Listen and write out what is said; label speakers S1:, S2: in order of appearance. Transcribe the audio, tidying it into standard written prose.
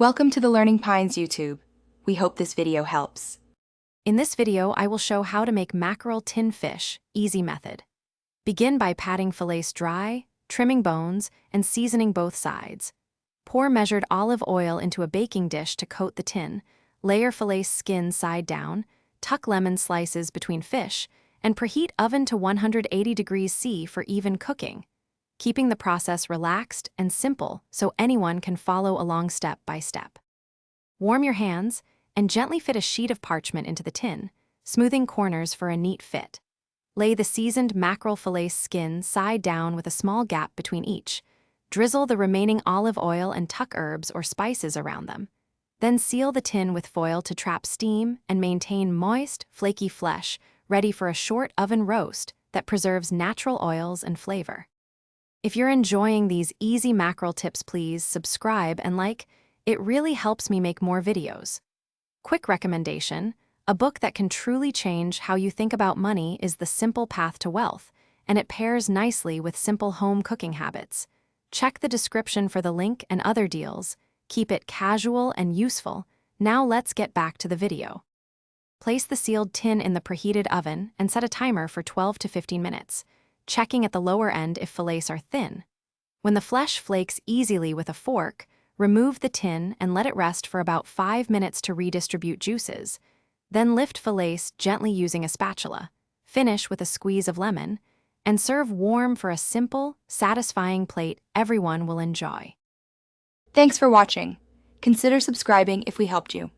S1: Welcome to the Learning Pines YouTube. We hope this video helps.
S2: In this video, I will show how to make mackerel tin fish, easy method. Begin by patting fillets dry, trimming bones, and seasoning both sides. Pour measured olive oil into a baking dish to coat the tin, layer fillet skin side down, tuck lemon slices between fish, and preheat oven to 180 degrees C for even cooking, keeping the process relaxed and simple so anyone can follow along step by step. Warm your hands and gently fit a sheet of parchment into the tin, smoothing corners for a neat fit. Lay the seasoned mackerel fillet skin side down with a small gap between each. Drizzle the remaining olive oil and tuck herbs or spices around them. Then seal the tin with foil to trap steam and maintain moist, flaky flesh, ready for a short oven roast that preserves natural oils and flavor. If you're enjoying these easy mackerel tips, please subscribe and like. It really helps me make more videos. Quick recommendation: a book that can truly change how you think about money is The Simple Path to Wealth, and it pairs nicely with simple home cooking habits. Check the description for the link and other deals. Keep it casual and useful. Now let's get back to the video. Place the sealed tin in the preheated oven and set a timer for 12 to 15 minutes, checking at the lower end if fillets are thin. When the flesh flakes easily with a fork, remove the tin and let it rest for about 5 minutes to redistribute juices. Then lift fillets gently using a spatula, finish with a squeeze of lemon, and serve warm for a simple, satisfying plate everyone will enjoy.
S1: Thanks for watching. Consider subscribing if we helped you.